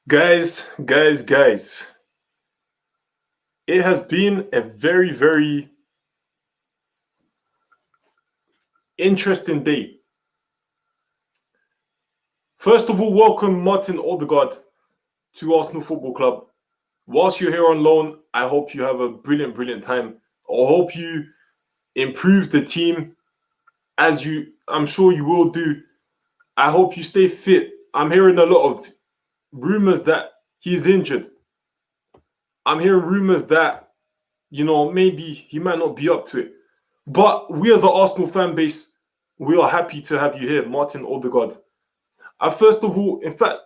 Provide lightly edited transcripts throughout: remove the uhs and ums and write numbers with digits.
Guys. It has been a very, very interesting day. First of all, welcome Martin Odegaard to Arsenal Football Club. Whilst you're here on loan, I hope you have a brilliant time. I hope you improve the team as I'm sure you will do. I hope you stay fit. I'm hearing a lot of rumors that he's injured. I'm hearing rumors that, maybe he might not be up to it. But we as an Arsenal fan base, we are happy to have you here, Martin Odegaard. First of all, in fact,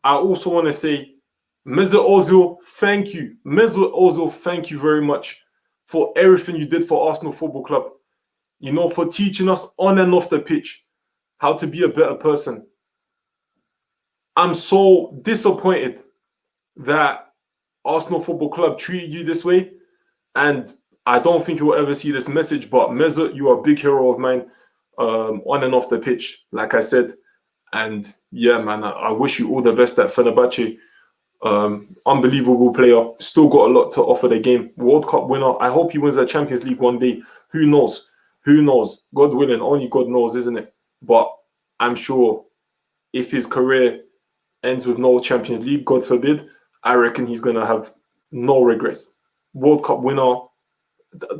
I also want to say, Mesut Ozil, thank you. Mesut Ozil, thank you very much for everything you did for Arsenal Football Club. For teaching us on and off the pitch how to be a better person. I'm so disappointed that Arsenal Football Club treated you this way. And I don't think you'll ever see this message, but Mesut, you are a big hero of mine on and off the pitch, like I said. And yeah, man, I wish you all the best at Fenerbahçe. Unbelievable player. Still got a lot to offer the game. World Cup winner. I hope he wins the Champions League one day. Who knows? God willing. Only God knows, isn't it? But I'm sure if his career ends with no Champions League, God forbid, I reckon he's going to have no regrets. World Cup winner.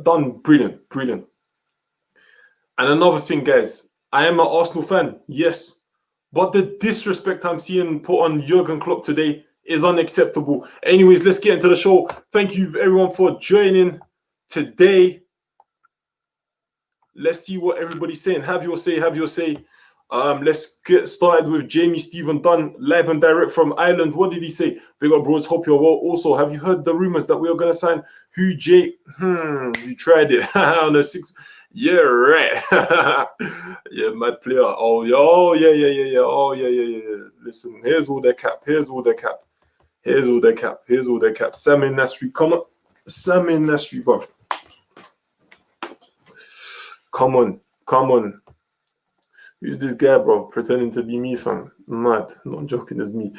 Done brilliant. And another thing, guys, I am an Arsenal fan, yes. But the disrespect I'm seeing put on Jurgen Klopp today is unacceptable. Anyways, let's get into the show. Thank you, everyone, for joining today. Let's see what everybody's saying. Have your say. Let's get started with Jamie Stephen Dunn, live and direct from Ireland. What did he say? Big up, bros. Hope you're well. Also, have you heard the rumors that we are going to sign Hugh J? You tried it on the 6th. Yeah, right. Yeah, mad player. Yeah. Oh, yeah. Listen, here's all the cap. Sammy Nasri, come on. Sammy Nasri, bro. Come on. Who's this guy, bro? Pretending to be me, fam. Mad. Not joking, it's me.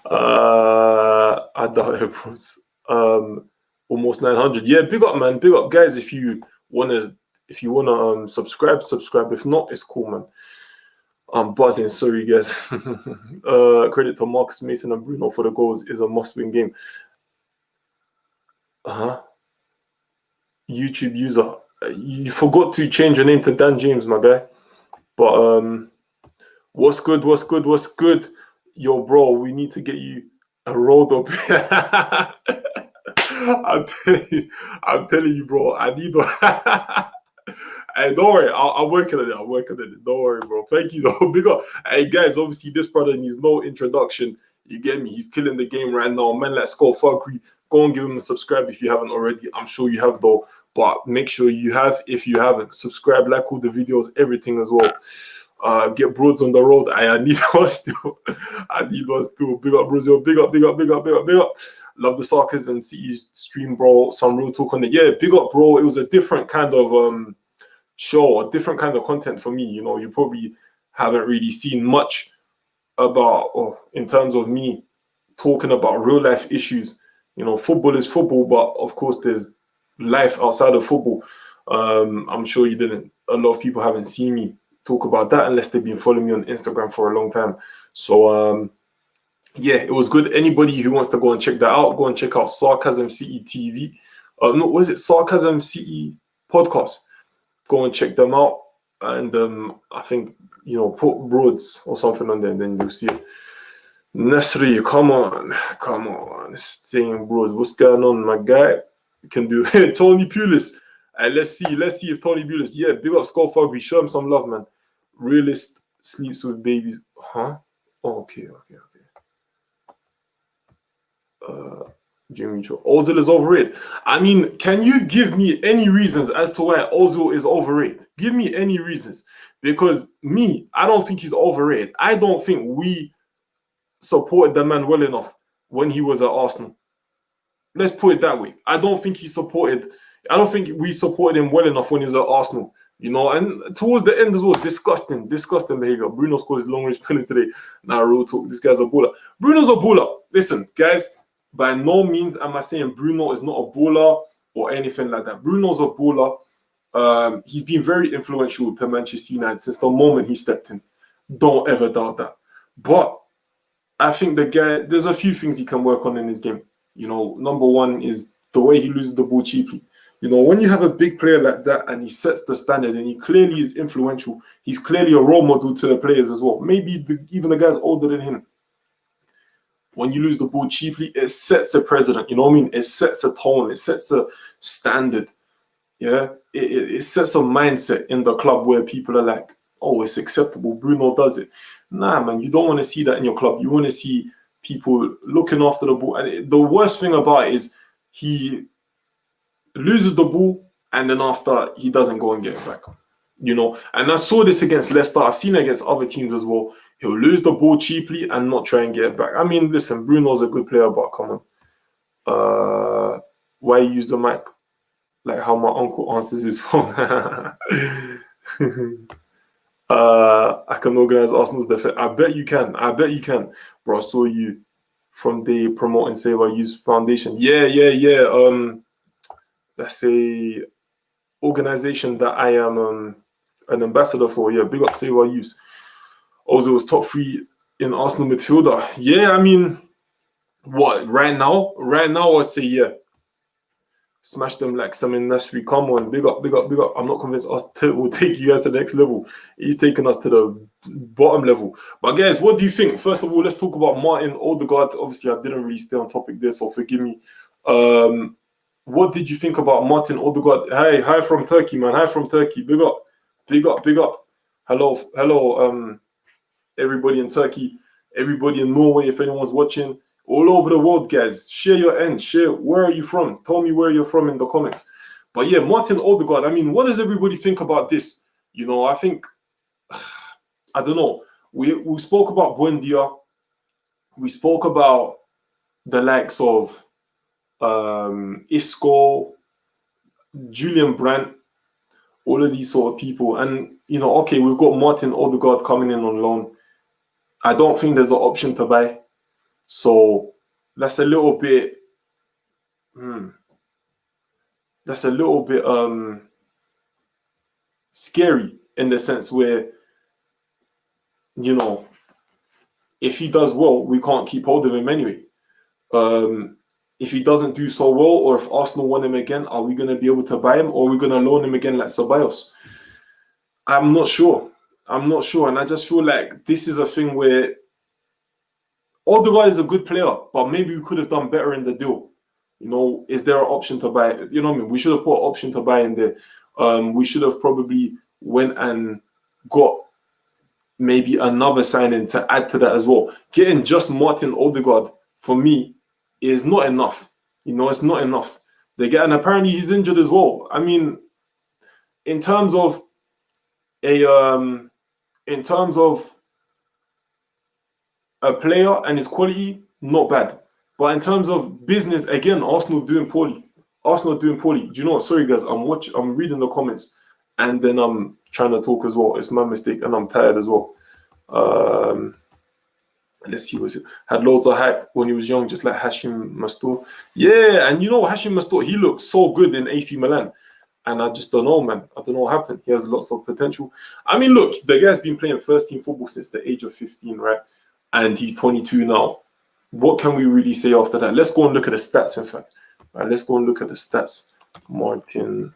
I doubt it was. Almost 900. Yeah, big up, man. Big up, guys. If you wanna subscribe. If not, it's cool, man. I'm buzzing. Sorry, guys. Credit to Marcus Mason and Bruno for the goals. Is a must-win game. YouTube user. You forgot to change your name to Dan James, my guy. But what's good? Yo, bro, we need to get you a road up. I'm telling you, bro. I need one. Hey, don't worry. I'll work on it. Don't worry, bro. Thank you, though. Big up. Hey, guys, obviously, this brother needs no introduction. You get me? He's killing the game right now. Man, let's go. Go and give him a subscribe if you haven't already. I'm sure you have, though. But make sure you have, if you haven't, subscribe, like all the videos, everything as well. Get broads on the road. I need one still. Big up, Brazil. Big up. Love the sarcasm. CE stream, bro. Some real talk on it. Yeah, big up, bro. It was a different kind of show, a different kind of content for me. You probably haven't really seen much about, in terms of me talking about real life issues. Football is football, but of course there's life outside of football. I'm sure you didn't. A lot of people haven't seen me talk about that unless they've been following me on Instagram for a long time. So yeah, it was good. Anybody who wants to go and check that out, go and check out Sarcasm CE TV. Was it Sarcasm CE podcast? Go and check them out. And I think, put Broads or something on there and then you'll see it. Nasri, come on. Staying Broads. What's going on, my guy? You can do it. Tony Pulis. Let's see if Tony Pulis. Yeah, big up Skull Fugby. Show him some love, man. Realist sleeps with babies. Huh? Oh, okay. Jimmy Cho. Ozil is overrated. I mean, can you give me any reasons as to why Ozil is overrated? Give me any reasons. Because I don't think he's overrated. I don't think we supported the man well enough when he was at Arsenal. Let's put it that way. I don't think we supported him well enough when he was at Arsenal. And towards the end as well, disgusting behavior. Bruno scores his long range penalty today. Nah, real talk. This guy's a baller. Bruno's a baller. listen, guys, by no means am I saying Bruno is not a baller or anything like that. Bruno's a baller. He's been very influential to Manchester United since the moment he stepped in. Don't ever doubt that. But I think the guy, there's a few things he can work on in his game. You know, number one is the way he loses the ball cheaply. You know, when you have a big player like that and he sets the standard and he clearly is influential, he's clearly a role model to the players as well. Maybe even the guys older than him. When you lose the ball cheaply, it sets a precedent. You know what I mean? It sets a tone. It sets a standard. Yeah, it sets a mindset in the club where people are like, oh, it's acceptable. Bruno does it. Nah, man, you don't want to see that in your club. You want to see people looking after the ball. And the worst thing about it is he loses the ball and then after he doesn't go and get it back. You know, and I saw this against Leicester. I've seen it against other teams as well. He'll lose the ball cheaply and not try and get it back. I mean, listen, Bruno's a good player, but come on. Why use the mic? Like how my uncle answers his phone. I can organize Arsenal's defense. I bet you can. I bet you can. Bro, I saw you from the promoting Save Our Youth Foundation. Yeah. Let's say organization that I am an ambassador for. Yeah, big up Save Our Youth. Ozil was top 3 in Arsenal midfielder. Yeah, I mean, what, right now? Right now, I'd say yeah. Smash them like Samin Nasri. Come on, big up. I'm not convinced will take you guys to the next level. He's taking us to the bottom level. But guys, what do you think? First of all, let's talk about Martin Odegaard. Obviously, I didn't really stay on topic there, so forgive me. What did you think about Martin Odegaard? Hi from Turkey, man. Hi from Turkey. Big up. Hello, everybody in Turkey, everybody in Norway, if anyone's watching. All over the world, guys. Share your end. Share where are you from. Tell me where you're from in the comments. But yeah, Martin Odegaard. I mean, what does everybody think about this? You know, I think, I don't know. We spoke about Buendia. We spoke about the likes of Isco, Julian Brandt, all of these sort of people. And, you know, okay, we've got Martin Odegaard coming in on loan. I don't think there's an option to buy. So that's a little bit scary in the sense where, you know, if he does well, we can't keep hold of him anyway. If he doesn't do so well, or if Arsenal want him again, are we going to be able to buy him, or are we going to loan him again like Ceballos? I'm not sure. And I just feel like this is a thing where Odegaard is a good player, but maybe we could have done better in the deal. You know, is there an option to buy? You know what I mean? We should have put an option to buy in there. We should have probably went and got maybe another signing to add to that as well. Getting just Martin Odegaard, for me, is not enough. You know, it's not enough. And apparently he's injured as well. I mean, in terms of a player and his quality, not bad. But in terms of business, again, Arsenal doing poorly. Do you know what? Sorry, guys. I'm reading the comments, and then I'm trying to talk as well. It's my mistake, and I'm tired as well. Let's see. Had loads of hype when he was young, just like Hashim Mastor. Yeah, and you know Hashim Mastor, he looked so good in AC Milan. And I just don't know, man. I don't know what happened. He has lots of potential. I mean, look, the guy's been playing first-team football since the age of 15, right? And he's 22 now. What can we really say after that? Let's go and look at the stats, in fact. Right, let's go and look at the stats. Martin.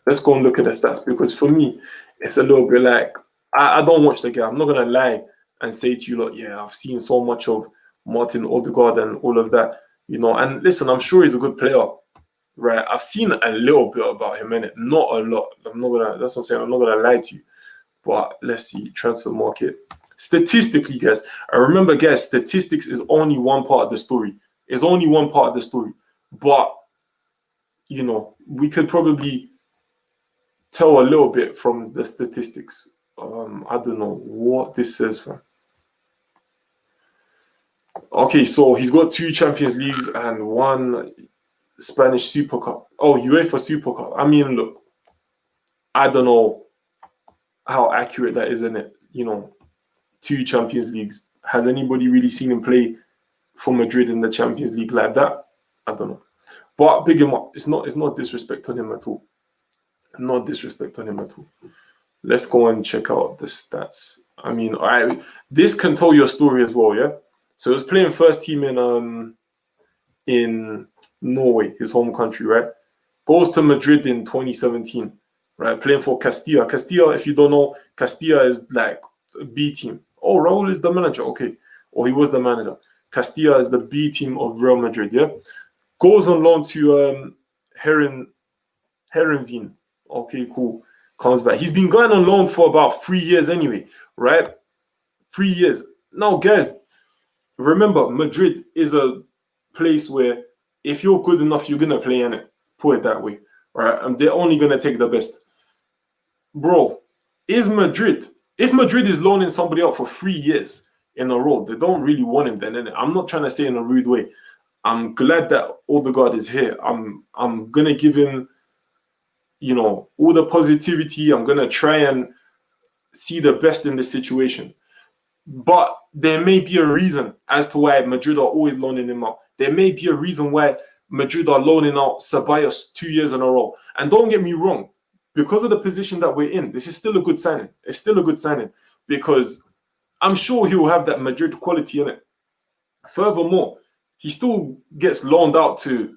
Let's go and look at the stats, because for me, it's a little bit like, I don't watch the guy. I'm not going to lie and say to you, look, yeah, I've seen so much of Martin Odegaard and all of that, you know. And listen, I'm sure he's a good player, right? I've seen a little bit about him, innit? Not a lot. That's what I'm saying. I'm not going to lie to you. But let's see, transfer market. Statistically, guys, I remember, guys, statistics is only one part of the story. It's only one part of the story. But, you know, we could probably tell a little bit from the statistics. I don't know what this says, fam. Okay, so he's got 2 Champions Leagues and 1 Spanish Super Cup. Oh, UEFA Super Cup. I mean, look, I don't know how accurate that is, in it. You know, 2 Champions Leagues, Has anybody really seen him play for Madrid in the Champions League like that? I don't know. But big him up. It's not disrespect on him at all. Not disrespect on him at all. Let's go and check out the stats. I mean, this can tell your story as well, yeah? So he was playing first team in Norway, his home country, right? Goes to Madrid in 2017, right? Playing for Castilla. Castilla, if you don't know, Castilla is like a B team. Oh, Raul is the manager. Okay. Or he was the manager. Castilla is the B team of Real Madrid, yeah? Goes on loan to Herenveen. Okay, cool. Comes back. He's been going on loan for about 3 years anyway, right? 3 years. Now, guys, remember, Madrid is a place where if you're good enough, you're going to play in it. Put it that way, right? And they're only going to take the best. Bro, if Madrid is loaning somebody out for 3 years in a row, they don't really want him then, innit? I'm not trying to say in a rude way. I'm glad that Ødegaard is here. I'm going to give him, you know, all the positivity. I'm going to try and see the best in this situation. But there may be a reason as to why Madrid are always loaning him out. There may be a reason why Madrid are loaning out Ceballos 2 years in a row. And don't get me wrong, because of the position that we're in, this is still a good signing. It's still a good signing because I'm sure he will have that Madrid quality in it. Furthermore, he still gets loaned out to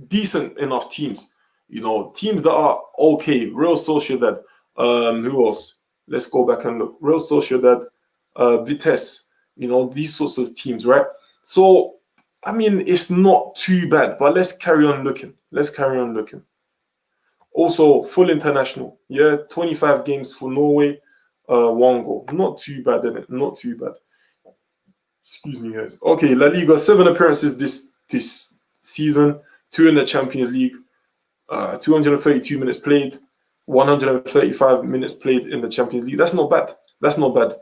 decent enough teams. You know, teams that are okay. Real Sociedad. Who else? Let's go back and look. Real Sociedad, Vitesse. You know, these sorts of teams, right? So, I mean, it's not too bad, but let's carry on looking. Let's carry on looking. Also, full international. Yeah, 25 games for Norway, 1 goal. Not too bad, isn't it? Not too bad. Excuse me, guys. Okay, La Liga, 7 appearances this season, 2 in the Champions League, 232 minutes played, 135 minutes played in the Champions League. That's not bad. That's not bad.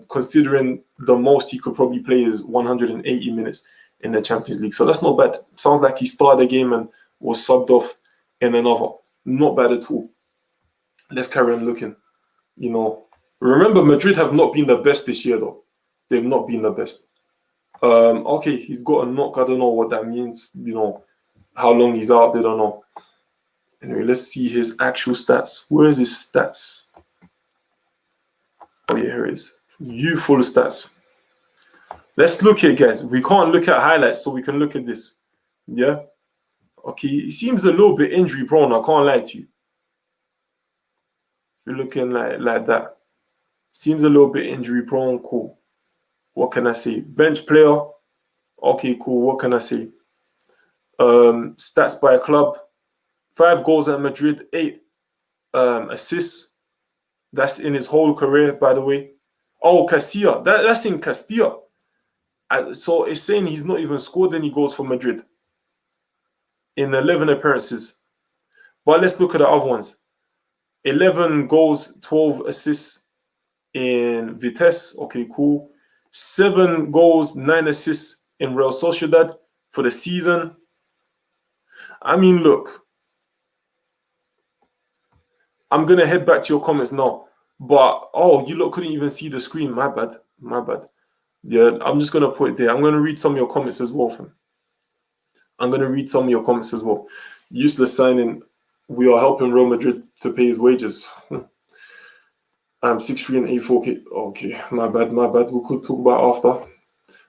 Considering the most he could probably play is 180 minutes in the Champions League. So that's not bad. Sounds like he started a game and was subbed off in another. Not bad at all. Let's carry on looking. You know, remember, Madrid have not been the best this year, though. They've not been the best. Okay, he's got a knock. I don't know what that means. You know, how long he's out, they don't know. Anyway, let's see his actual stats. Where is his stats? Oh, yeah, here it is. Youthful stats. Let's look here, guys. We can't look at highlights, so we can look at this. Yeah? Okay, he seems a little bit injury prone. I can't lie to you. You're looking like that. Seems a little bit injury prone. Cool. What can I say? Bench player. Okay, cool. What can I say? Stats by a club. 5 goals at Madrid, 8 assists. That's in his whole career, by the way. Oh, Castilla. That's in Castilla. So it's saying he's not even scored any goals for Madrid in 11 appearances. But let's look at the other ones. 11 goals, 12 assists in Vitesse. Okay, cool. 7 goals, 9 assists in Real Sociedad for the season. I mean, look. I'm going to head back to your comments now. But, oh, you lot couldn't even see the screen. My bad. My bad. Yeah, I'm just going to put it there. I'm going to read some of your comments as well, fam. I'm going to read some of your comments as well. Useless signing. We are helping Real Madrid to pay his wages. I'm 6'3" and 84K. Okay, my bad, my bad. We could talk about after.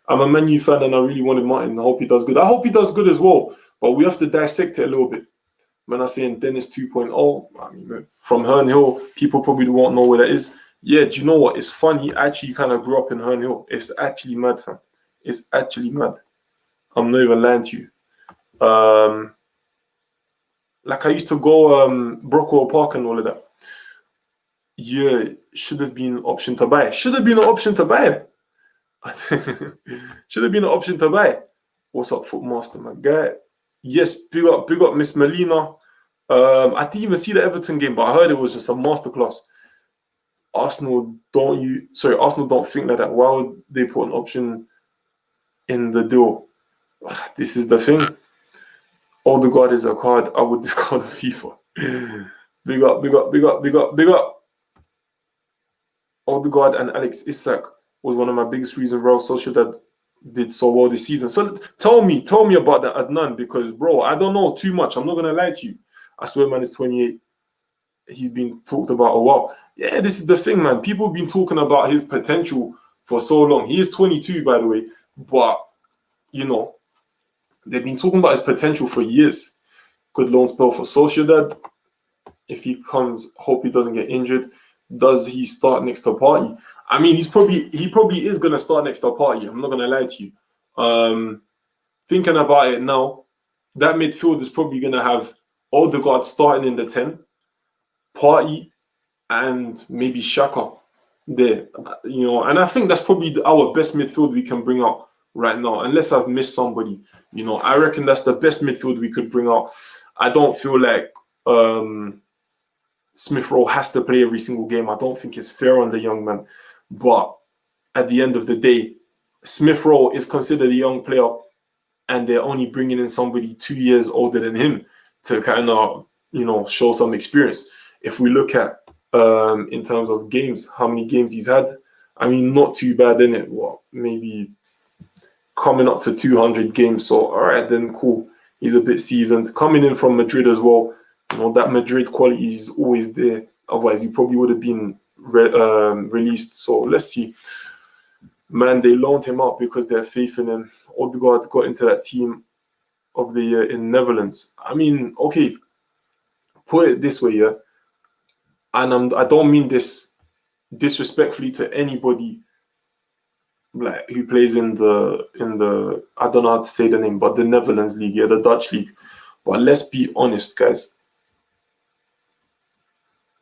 I'm a Man U fan and I really wanted Martin. I hope he does good. I hope he does good as well. But we have to dissect it a little bit. When I'm saying Dennis 2.0, I mean, from Herne Hill, people probably won't know where that is. Yeah, do you know what? It's funny. He actually kind of grew up in Herne Hill. It's actually mad, fam. It's actually mad. I'm not even lying to you. Like I used to go Brockwell Park and all of that. Yeah, should have been an option to buy. Should have been an option to buy. Should have been an option to buy. What's up, Footmaster, my guy? Yes, big up Miss Melina. I didn't even see the Everton game, but I heard it was just a masterclass. Arsenal don't think like that. Why would they put an option in the deal? Ugh, this is the thing. Ødegaard is a card. I would discard the FIFA. Big up. Ødegaard and Alex Isak. was one of my biggest reasons Real Sociedad did so well this season. So tell me about that, Adnan, because bro, I don't know too much. I'm not gonna lie to you. I swear, man, is 28. He's been talked about a while. Yeah, this is the thing, man. People have been talking about his potential for so long. He is 22, by the way, but you know, they've been talking about his potential for years. Good loan spell for Sociedad. If he comes, hope he doesn't get injured. Does he start next to Party? I mean, he probably is gonna start next to Party. I'm not gonna lie to you. Thinking about it now, that midfield is probably gonna have Odegaard starting in the 10, Party, and maybe Xhaka there. You know, and I think that's probably our best midfield we can bring out right now, unless I've missed somebody. You know, I reckon that's the best midfield we could bring out. I don't feel like Smith Rowe has to play every single game. I don't think it's fair on the young man. But at the end of the day, Smith Rowe is considered a young player, and they're only bringing in somebody 2 years older than him to kind of, you know, show some experience. If we look at in terms of games, how many games he's had, I mean, not too bad, innit? What, maybe coming up to 200 games. So, all right, then cool. He's a bit seasoned. Coming in from Madrid as well, you know, that Madrid quality is always there. Otherwise, he probably would have been released. So let's see. Man, they loaned him out because they have faith in him. Ødegaard got into that team of the year in Netherlands. I mean, okay, put it this way, yeah. And I don't mean this disrespectfully to anybody like who plays in the I don't know how to say the name, but the Netherlands league, yeah, the Dutch league. But let's be honest, guys.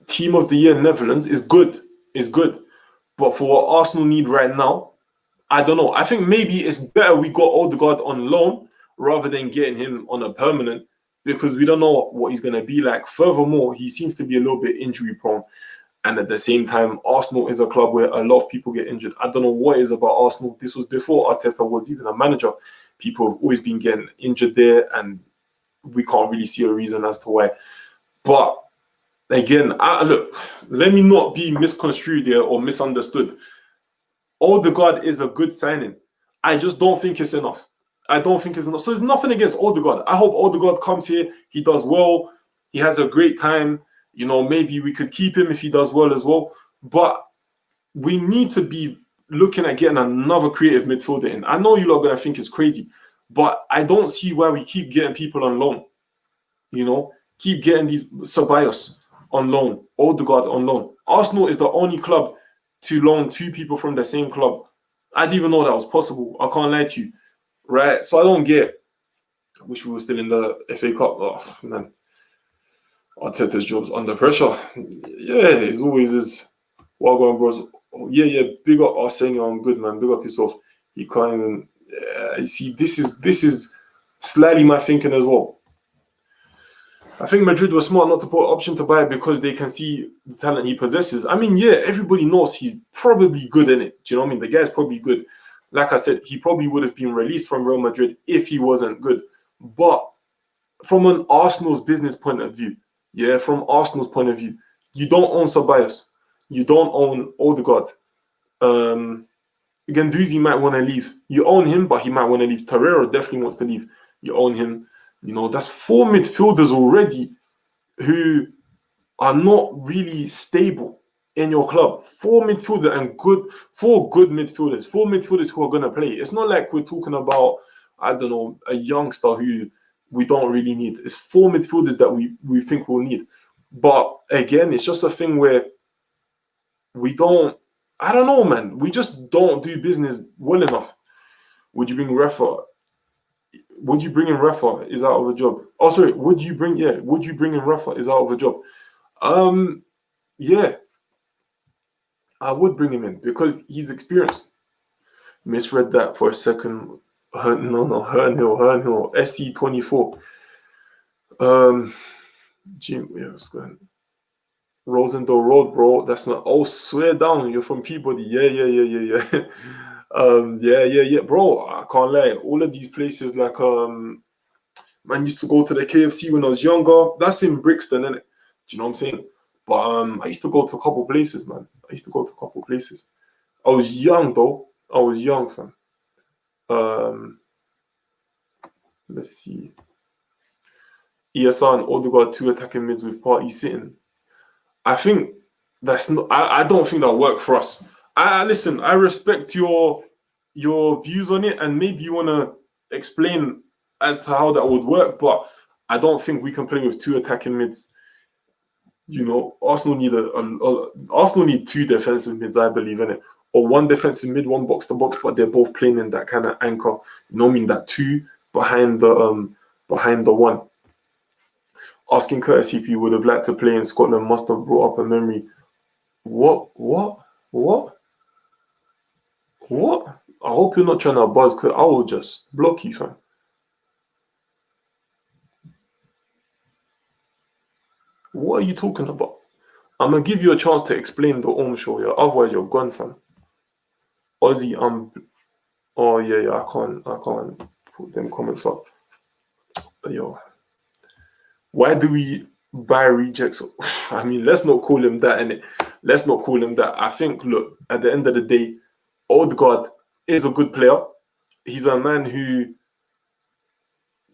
Team of the year Netherlands is good. But for what Arsenal need right now, I don't know. I think maybe it's better we got Ødegaard on loan rather than getting him on a permanent, because we don't know what he's going to be like. Furthermore, he seems to be a little bit injury prone. And at the same time, Arsenal is a club where a lot of people get injured. I don't know what it is about Arsenal. This was before Arteta was even a manager. People have always been getting injured there, and we can't really see a reason as to why. But again, look, let me not be misconstrued here or misunderstood. Ødegaard is a good signing. I just don't think it's enough. So there's nothing against Ødegaard. I hope Ødegaard comes here, he does well, he has a great time. You know, maybe we could keep him if he does well as well. But we need to be looking at getting another creative midfielder in. I know you lot are going to think it's crazy, but I don't see why we keep getting people on loan. You know, keep getting these Ceballos on loan, Ødegaard on loan. Arsenal is the only club to loan 2 people from the same club. I didn't even know that was possible. I can't lie to you. Right? So I don't get. I wish we were still in the FA Cup. Oh, man. Arteta's job's under pressure. Yeah, it always is. Well going, bros. Yeah. Big up Arsenal. I'm good, man. Big up yourself. You can't even. You see, this is slightly my thinking as well. I think Madrid was smart not to put an option to buy because they can see the talent he possesses. I mean, yeah, everybody knows he's probably good in it. Do you know what I mean? The guy's probably good. Like I said, he probably would have been released from Real Madrid if he wasn't good. But from an Arsenal's business point of view, you don't own Ceballos. You don't own Ødegaard. Guendouzi might want to leave. You own him, but he might want to leave. Torreira definitely wants to leave. You own him. You know, that's 4 midfielders already who are not really stable in your club. 4 midfielders and 4 good midfielders. 4 midfielders who are going to play. It's not like we're talking about, I don't know, a youngster who we don't really need. It's 4 midfielders that we think we'll need. But again, it's just a thing where we don't, I don't know, man. We just don't do business well enough. Would you bring Rafa? Would you bring in Rafa? Is out of a job. Oh, sorry. Would you bring in Rafa? Is out of a job. Yeah. I would bring him in because he's experienced. Misread that for a second. Hernhill. SC24. Jim, yeah, what's going on? Rosendale Road, bro. That's not. Oh, swear down. You're from Peabody. Yeah. Yeah, bro. I can't lie. All of these places, like man used to go to the KFC when I was younger. That's in Brixton, innit? Do you know what I'm saying? But I used to go to a couple places, man. I was young though. I was young, fam. Let's see. ESR and Ødegaard 2 attacking mids with Partey sitting. I think that's not. I don't think that'll work for us. Listen. I respect your views on it, and maybe you want to explain as to how that would work, but I don't think we can play with 2 attacking mids. You know, Arsenal need 2 defensive mids, I believe, in it, or 1 defensive mid, 1 box to box, but they're both playing in that kind of anchor. You know, I mean that 2 behind the 1. Asking courtesy if you would have liked to play in Scotland must have brought up a memory. What? I hope you're not trying to buzz, because I will just block you, fam. What are you talking about? I'm gonna give you a chance to explain the Om show, yeah. Otherwise, you're gone, fam. Ozzy, oh yeah, I can't put them comments up. Yo, why do we buy rejects? I mean, let's not call him that, innit? Let's not call him that. I think, look, at the end of the day, Odegaard is a good player. He's a man who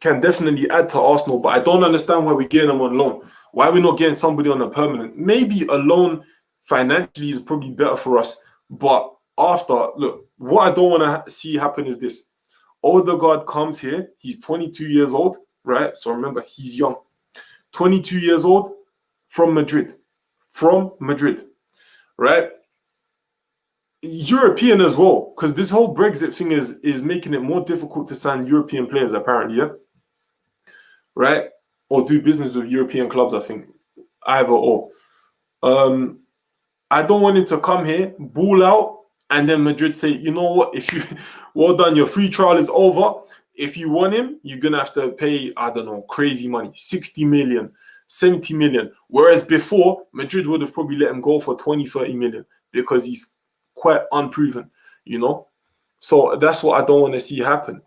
can definitely add to Arsenal, but I don't understand why we're getting him on loan. Why are we not getting somebody on a permanent? Maybe a loan financially is probably better for us, but after, look, what I don't want to see happen is this. Odegaard comes here, he's 22 years old, right? So remember, he's young. 22 years old, from Madrid, right? European as well, because this whole Brexit thing is making it more difficult to sign European players, apparently, yeah? Right? Or do business with European clubs, I think. Either or. I don't want him to come here, ball out, and then Madrid say, you know what, if you, well done, your free trial is over. If you want him, you're going to have to pay, I don't know, crazy money, 60 million, 70 million. Whereas before, Madrid would have probably let him go for 20, 30 million because he's quite unproven, you know? So that's what I don't want to see happen.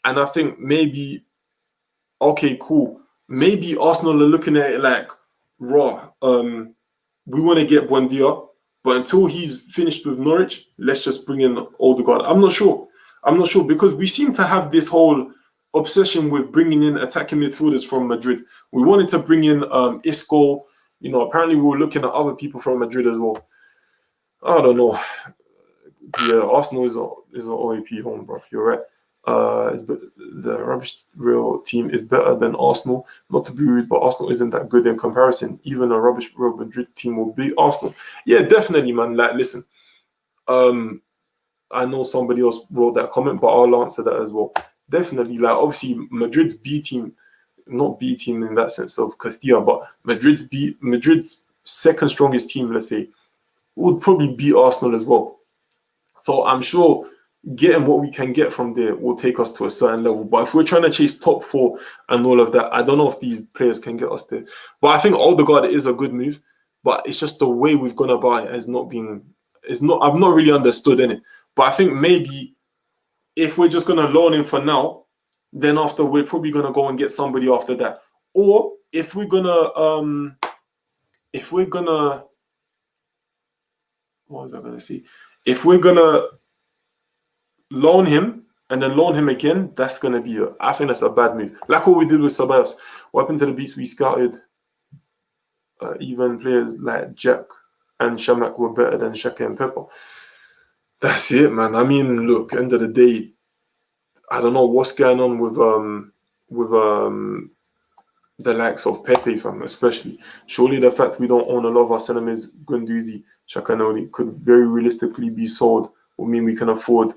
And I think maybe, okay, cool. Maybe Arsenal are looking at it like, raw, we want to get Buendia, but until he's finished with Norwich, let's just bring in Ødegaard. I'm not sure because we seem to have this whole obsession with bringing in attacking midfielders from Madrid. We wanted to bring in Isco. You know, apparently we were looking at other people from Madrid as well. I don't know. Yeah, Arsenal is an OAP home, bro. You're right. The rubbish real team is better than Arsenal. Not to be rude, but Arsenal isn't that good in comparison. Even a rubbish Real Madrid team will beat Arsenal. Yeah, definitely, man. Like, listen. I know somebody else wrote that comment, but I'll answer that as well. Definitely, like, obviously Madrid's B team, not B team in that sense of Castilla, but Madrid's second strongest team, let's say, would probably beat Arsenal as well. So I'm sure getting what we can get from there will take us to a certain level. But if we're trying to chase top 4 and all of that, I don't know if these players can get us there. But I think Ødegaard is a good move, but it's just the way we've gone about it has not been. I've not really understood in it. But I think maybe if we're just gonna loan him for now, then after we're probably gonna go and get somebody after that. Or if we're gonna what was I gonna say? If we're gonna loan him and then loan him again, that's gonna be I think that's a bad move. Like what we did with Ceballos. What happened to the beats we scouted? Even players like Jack and Shamak were better than Xhaka and Pepper. That's it, man. I mean, look, end of the day, I don't know what's going on with the likes of Pepe, fam, especially. Surely the fact we don't own a lot of our centre mids, Guendouzi, Shakanoni, could very realistically be sold would mean we can afford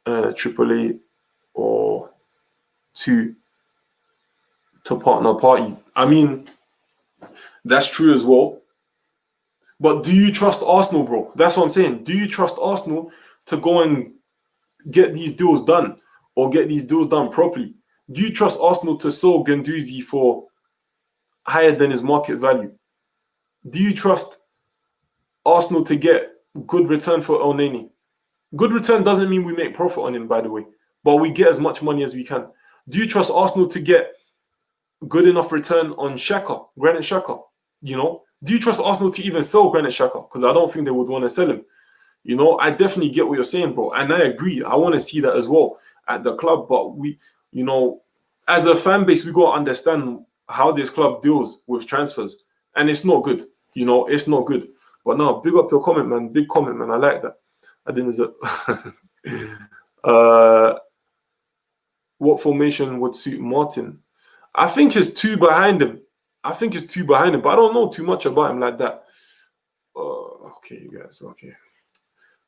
AAA or 2 to partner party. I mean, that's true as well. But do you trust Arsenal, bro? That's what I'm saying. Do you trust Arsenal to go and get these deals done or get these deals done properly? Do you trust Arsenal to sell Guendouzi for higher than his market value? Do you trust Arsenal to get good return for Elneny? Good return doesn't mean we make profit on him, by the way, but we get as much money as we can. Do you trust Arsenal to get good enough return on Granit Xhaka? You know? Do you trust Arsenal to even sell Granit Xhaka? Because I don't think they would want to sell him. You know, I definitely get what you're saying, bro. And I agree. I want to see that as well at the club. But we, you know, as a fan base, we got to understand how this club deals with transfers. And it's not good. You know, it's not good. But no, big up your comment, man. Big comment, man. I like that. I didn't. What formation would suit Martin? I think it's two behind him. But I don't know too much about him like that. Okay, you guys. Okay.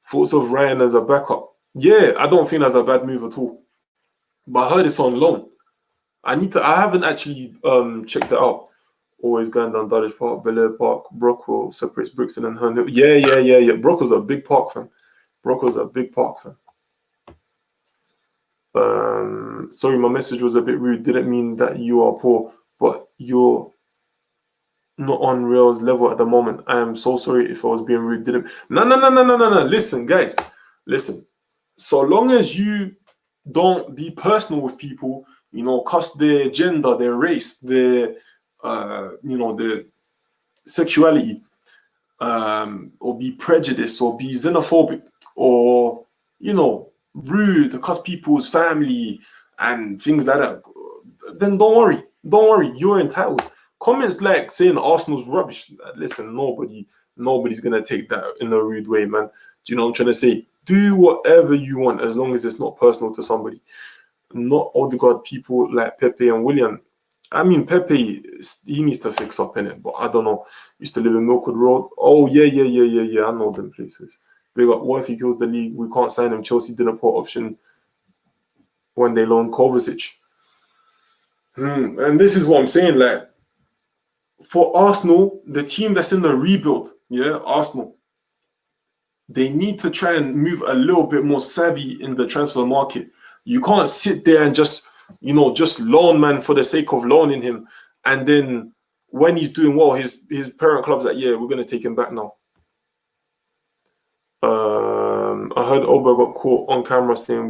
Thoughts of Ryan as a backup? Yeah, I don't think that's a bad move at all. But I heard it's on loan. I haven't actually checked it out. Always going down Dulwich Park, Bel-Air Park, Brockwell separates Brixton and Herne. Yeah. Brockwell's a big park, fam. Sorry, my message was a bit rude. Didn't mean that you are poor, but you're not on Real's level at the moment. I am so sorry if I was being rude. No. Listen, guys. Listen. So long as you don't be personal with people, you know, cuss their gender, their race, their their sexuality, or be prejudiced, or be xenophobic, or, you know, rude, cuss people's family and things like that, then don't worry, you're entitled. Comments like saying Arsenal's rubbish, listen, nobody's gonna take that in a rude way, man. Do you know what I'm trying to say? Do whatever you want as long as it's not personal to somebody. Not Odegaard people like Pepe and William. I mean, Pepe, he needs to fix up in it, but I don't know. Used to live in Milkwood Road. Oh, yeah. I know them places. Big up. What if he kills the league? We can't sign him. Chelsea didn't put option when they loaned Kovacic. And this is what I'm saying. Like, for Arsenal, the team that's in the rebuild, Arsenal, they need to try and move a little bit more savvy in the transfer market. You can't sit there and just loan man for the sake of loaning him, and then when he's doing well, his parent club's like, yeah, we're gonna take him back now. I heard Oba got caught on camera saying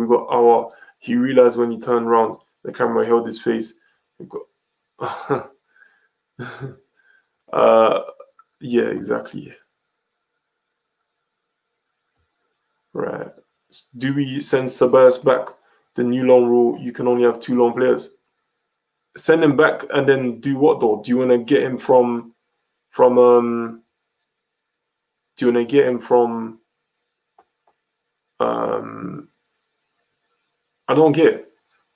he realized when he turned around, the camera held his face. Yeah, exactly. Right. Do we send Sabas back? The new loan rule, you can only have 2 loan players. Send him back and then do what though? Do you want to get him from I don't get it.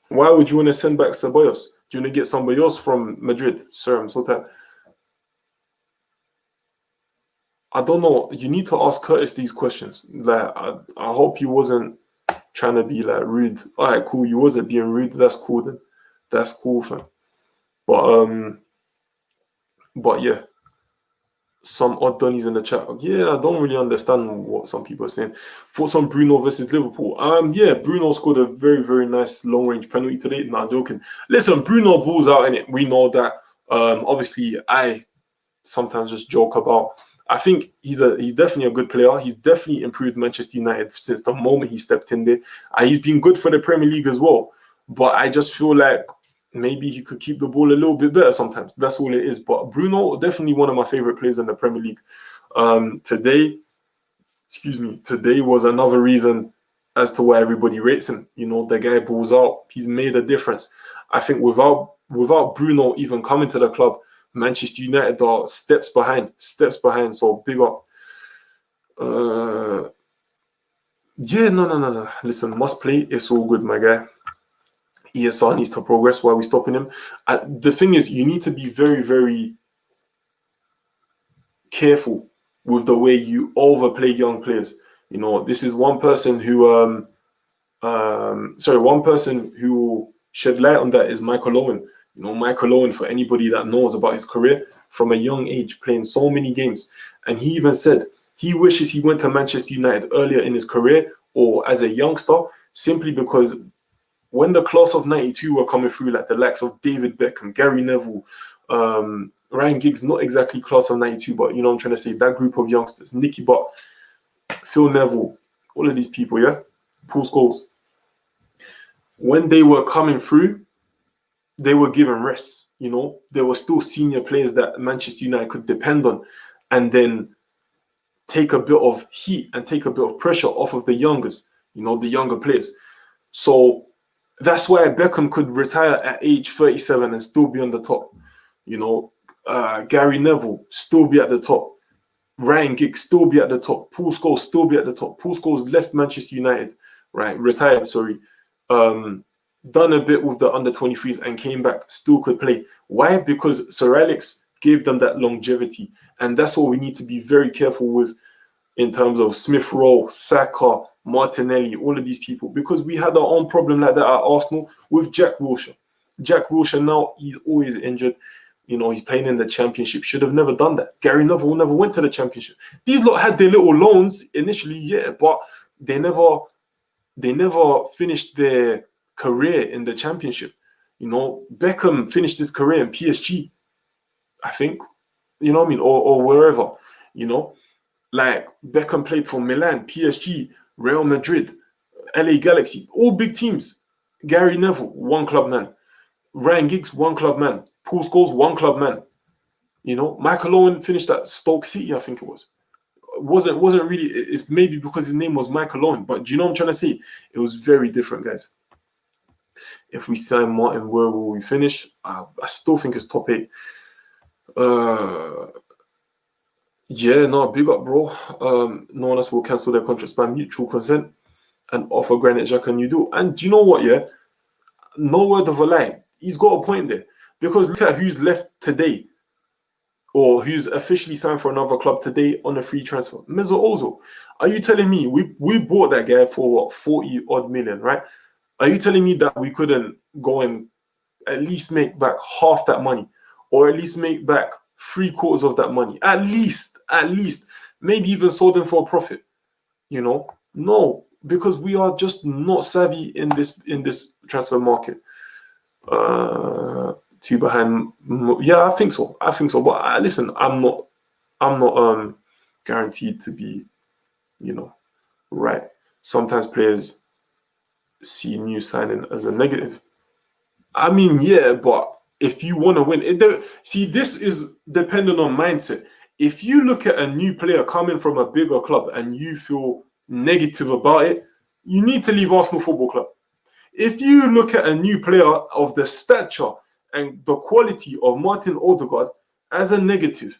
Why would you want to send back Ceballos? Do you want to get somebody else from Madrid? Sir, I'm so tired. I don't know. You need to ask Curtis these questions. Like, I hope he wasn't trying to be like rude. All right, cool. You wasn't being rude. That's cool then. That's cool, fam. But yeah, some odd Donnies in the chat. Yeah, I don't really understand what some people are saying. Thoughts on Bruno versus Liverpool? Yeah, Bruno scored a very, very nice long range penalty today. Nah, joking. Listen, Bruno balls out in it. We know that. Obviously, I sometimes just joke about. I think he's definitely a good player. He's definitely improved Manchester United since the moment he stepped in there. He's been good for the Premier League as well. But I just feel like maybe he could keep the ball a little bit better sometimes. That's all it is. But Bruno, definitely one of my favorite players in the Premier League. Today was another reason as to why everybody rates him. You know, the guy balls out. He's made a difference. I think without Bruno even coming to the club, Manchester United are steps behind. So big up. Yeah, no. Listen, must play. It's all good, my guy. ESR needs to progress. Why are we stopping him? The thing is, you need to be very, very careful with the way you overplay young players. You know, this is one person who shed light on that is Michael Owen. You know, Michael Owen, for anybody that knows about his career, from a young age, playing so many games. And he even said he wishes he went to Manchester United earlier in his career or as a youngster, simply because when the class of 92 were coming through, like the likes of David Beckham, Gary Neville, Ryan Giggs, not exactly class of 92, but you know what I'm trying to say, that group of youngsters, Nicky Butt, Phil Neville, all of these people, yeah? Paul Scholes. When they were coming through, they were given rest, you know? There were still senior players that Manchester United could depend on. And then take a bit of heat and take a bit of pressure off of the youngers, the younger players. So that's why Beckham could retire at age 37 and still be on the top. Gary Neville still be at the top. Ryan Giggs still be at the top. Paul Scholes still be at the top. Paul Scholes left Manchester United, right? Retired, sorry. Done a bit with the under-23s and came back, still could play. Why? Because Sir Alex gave them that longevity. And that's what we need to be very careful with in terms of Smith Rowe, Saka, Martinelli, all of these people. Because we had our own problem like that at Arsenal with Jack Wilshere. Jack Wilshere now, he's always injured. He's playing in the Championship. Should have never done that. Gary Neville never went to the Championship. These lot had their little loans initially, yeah, but they never finished their career in the Championship. Beckham finished his career in PSG, I think. Or wherever. Like Beckham played for Milan, PSG, Real Madrid, LA Galaxy, all big teams. Gary Neville, one club man. Ryan Giggs, one club man. Paul Scholes, one club man. Michael Owen finished at Stoke City, I think it was. Wasn't really. It's maybe because his name was Michael Owen, but do you know what I'm trying to say? It was very different, guys. If we sign Martin, where will we finish? I still think it's top 8. Yeah, no, big up, bro. No one else will cancel their contracts by mutual consent and offer Granit Xhaka a new deal. And do you know what? Yeah, no word of a lie. He's got a point there, because look at who's left today, or who's officially signed for another club today on a free transfer. Mesut Ozil. Are you telling me we bought that guy for what, 40 odd million, right? Are you telling me that we couldn't go and at least make back half that money, or at least make back 3/4 of that money? At least, maybe even sold them for a profit. No, because we are just not savvy in this transfer market. Two behind, yeah, I think so. But listen, I'm not guaranteed to be, right. Sometimes players see new signing as a negative. I mean, yeah, but if you want to win, this is dependent on mindset. If you look at a new player coming from a bigger club and you feel negative about it, you need to leave Arsenal Football Club. If you look at a new player of the stature and the quality of Martin Odegaard as a negative,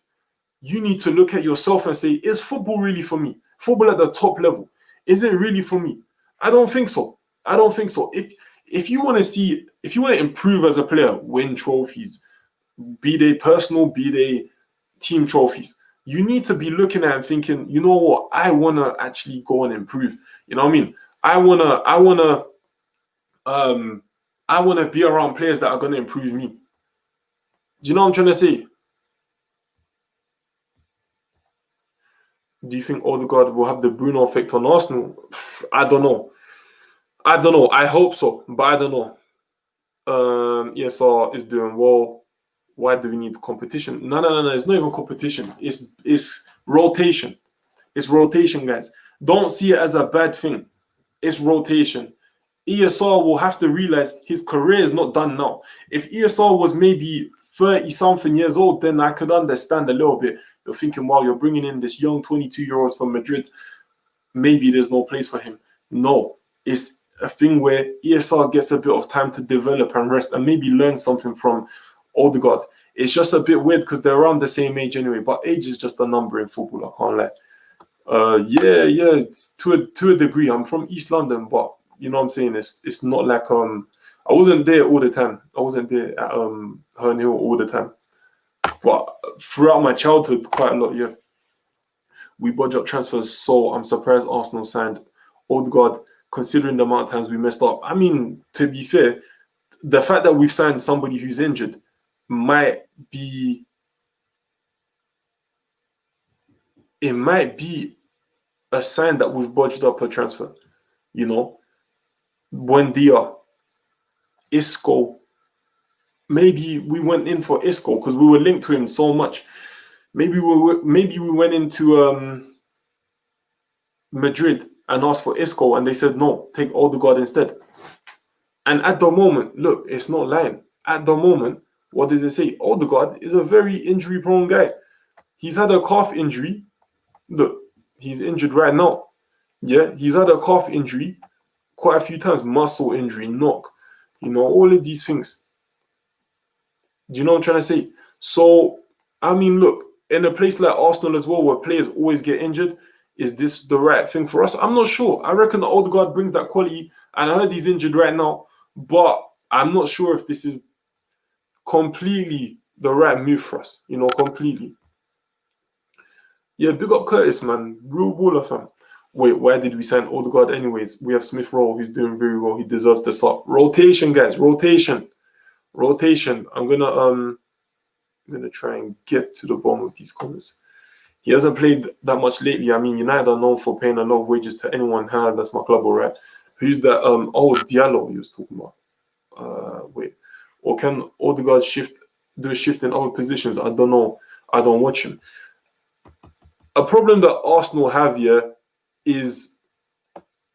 you need to look at yourself and say, is football really for me? Football at the top level, is it really for me? I don't think so. If you want to improve as a player, win trophies, be they personal, be they team trophies, you need to be looking at and thinking, you know what, I want to actually go and improve. You know what I mean? I want to be around players that are going to improve me. Do you know what I'm trying to say? Do you think Ødegaard will have the Bruno effect on Arsenal? I don't know. I hope so, but I don't know. ESR is doing well. Why do we need competition? No. It's not even competition. It's rotation. It's rotation, guys. Don't see it as a bad thing. It's rotation. ESR will have to realize his career is not done now. If ESR was maybe 30-something years old, then I could understand a little bit. You're thinking, wow, you're bringing in this young 22-year-old from Madrid. Maybe there's no place for him. No, it's a thing where ESR gets a bit of time to develop and rest and maybe learn something from Ødegaard. It's just a bit weird because they're around the same age anyway, but age is just a number in football, I can't lie. Yeah, it's to a degree. I'm from East London, but you know what I'm saying? It's not like I wasn't there all the time. I wasn't there at Herne Hill all the time. But throughout my childhood, quite a lot, yeah. We budget up transfers, so I'm surprised Arsenal signed Ødegaard, considering the amount of times we messed up. I mean, to be fair, the fact that we've signed somebody who's injured might be a sign that we've budgeted up a transfer. Buendia, Isco. Maybe we went in for Isco because we were linked to him so much. Maybe we went into Madrid and asked for Isco, and they said no, take Ødegaard instead. And at the moment, look, it's not lying. At the moment, what does it say? Ødegaard is a very injury-prone guy. He's had a calf injury. Look, He's injured right now. Yeah, he's had a calf injury quite a few times, muscle injury, knock, all of these things. Do you know what I'm trying to say? So, I mean, look, in a place like Arsenal as well, where players always get injured, is this the right thing for us? I'm not sure. I reckon Odegaard brings that quality, and I heard he's injured right now, but I'm not sure if this is completely the right move for us, completely. Yeah, big up Curtis, man. Real baller, fam. Wait, why did we sign Odegaard anyways? We have Smith Rowe, who's doing very well. He deserves the start. Rotation, guys. Rotation. I'm gonna try and get to the bottom of these comments. He hasn't played that much lately. I mean, United are known for paying a lot of wages to anyone. That's my club, all right. Who's that? Diallo he was talking about. Wait. Or can Odegaard do a shift in other positions? I don't know. I don't watch him. A problem that Arsenal have here is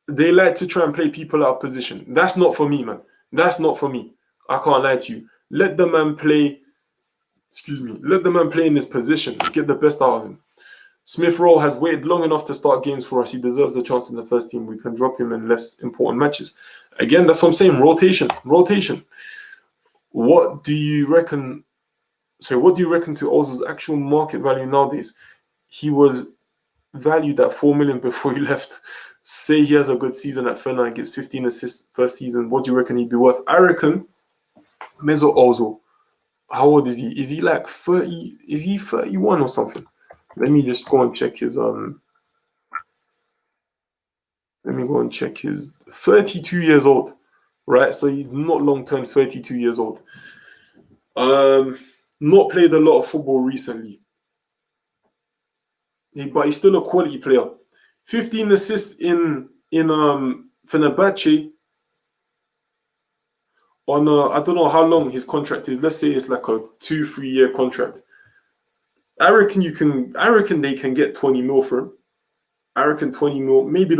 they like to try and play people out of position. That's not for me, man. That's not for me. I can't lie to you. Let the man play. Let the man play in his position. Get the best out of him. Smith Rowe has waited long enough to start games for us. He deserves a chance in the first team. We can drop him in less important matches. Again, that's what I'm saying. Rotation. What do you reckon? So, what do you reckon to Ozil's actual market value nowadays? He was valued at 4 million before he left. Say he has a good season at Fenerbahçe and gets 15 assists first season. What do you reckon he'd be worth? I reckon Mesut Ozil. How old is he? Is he like 30? Is he 31 or something? Let me just go and check his Let me go and check his 32 years old. Right? So he's not long turned 32 years old. Not played a lot of football recently. But he's still a quality player. 15 assists in Fenerbahçe on I don't know how long his contract is. Let's say it's like a 2-3 year contract. I reckon they can get 20 mil for him. I reckon 20 mil, maybe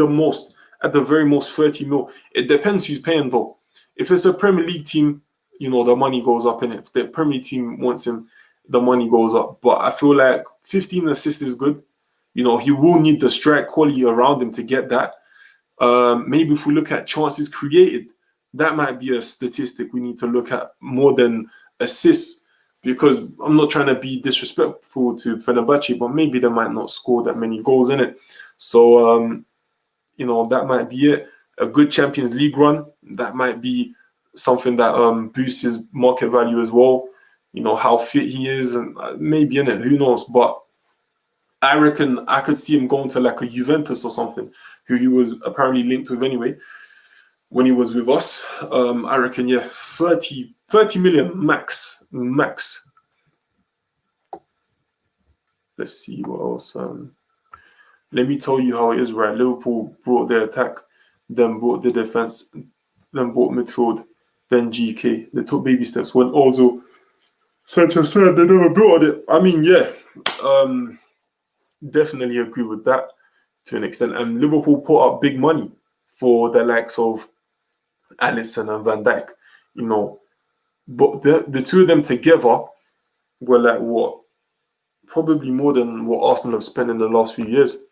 at the very most 30 mil. It depends who's paying though. If it's a Premier League team, the money goes up in it. If the Premier League team wants him, the money goes up. But I feel like 15 assists is good. He will need the strike quality around him to get that. Maybe if we look at chances created, that might be a statistic we need to look at more than assists. Because I'm not trying to be disrespectful to Fenerbahçe, but maybe they might not score that many goals in it. So, that might be it. A good Champions League run, that might be something that boosts his market value as well. How fit he is, and maybe in it, who knows. But I reckon I could see him going to like a Juventus or something, who he was apparently linked with anyway when he was with us. I reckon, 30 million max. Let's see what else. Let me tell you how it is, right? Liverpool brought their attack, then brought the defense, then brought midfield, then GK. They took baby steps. When Ozil, Sanchez said they never built it. I mean, definitely agree with that to an extent. And Liverpool put up big money for the likes of Alisson and Van Dijk, But the two of them together were like what? Probably more than what Arsenal have spent in the last few years.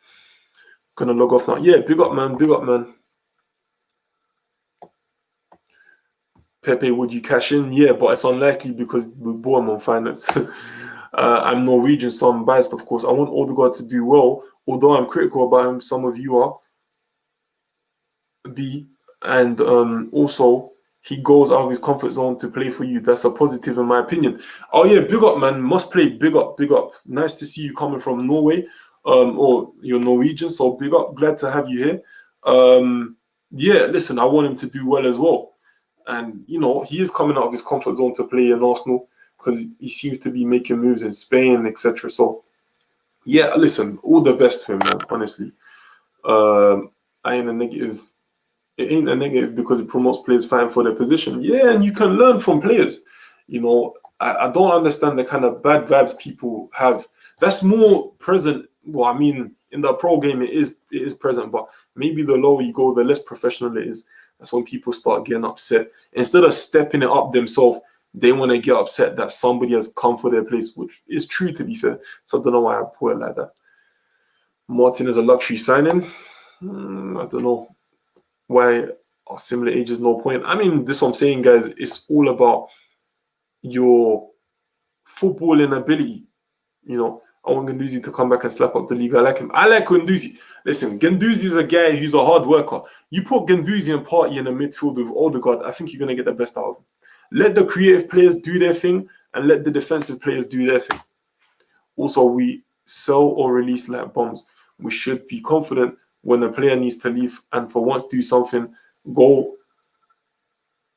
Gonna log off now. Yeah, big up, man. Pepe, would you cash in? Yeah, but it's unlikely because we bought him on finance. I'm Norwegian, so I'm biased, of course. I want Ødegaard to do well, although I'm critical about him. Some of you are. And also, he goes out of his comfort zone to play for you. That's a positive in my opinion. Oh yeah, big up, man. Must play. Big up. Nice to see you coming from Norway. Or you're Norwegian, so big up. Glad to have you here. Listen, I want him to do well as well. And, he is coming out of his comfort zone to play in Arsenal because he seems to be making moves in Spain, etc. So, listen, all the best to him, man, honestly. I ain't a negative. It ain't a negative because it promotes players fighting for their position. Yeah, and you can learn from players. I don't understand the kind of bad vibes people have. That's more present. Well, I mean, in the pro game, it is present, but maybe the lower you go, the less professional it is. That's when people start getting upset. Instead of stepping it up themselves, they want to get upset that somebody has come for their place, which is true, to be fair. So I don't know why I put it like that. Martin is a luxury signing. I don't know why are similar ages no point. I mean, this is what I'm saying, guys. It's all about your footballing ability. You know, I want Guendouzi to come back and slap up the league. I like him. I like Guendouzi. Listen, Guendouzi is a guy who's a hard worker. You put Guendouzi and Partey in the midfield with Ødegaard, I think you're going to get the best out of him. Let the creative players do their thing and let the defensive players do their thing. Also, we sell or release like bombs. We should be confident when a player needs to leave and for once do something, go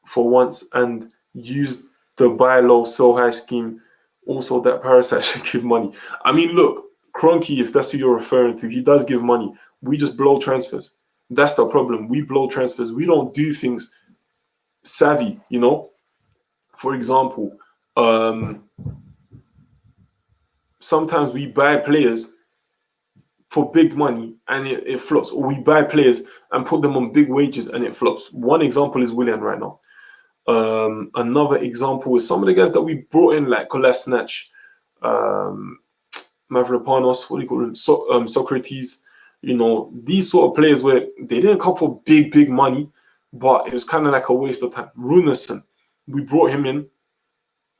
for once and use the buy low, sell high scheme. Also, that Parasite should give money. I mean, look, Kroenke, if that's who you're referring to, he does give money. We just blow transfers. That's the problem. We blow transfers. We don't do things savvy, you know? For example, sometimes we buy players for big money and it flops. Or we buy players and put them on big wages and it flops. One example is Willian right now. Another example is some of the guys that we brought in, like Kolasinac, Mavropanos, what do you call him? Socrates. You know, these sort of players where they didn't come for big money, but it was kind of like a waste of time. Runarsson, we brought him in.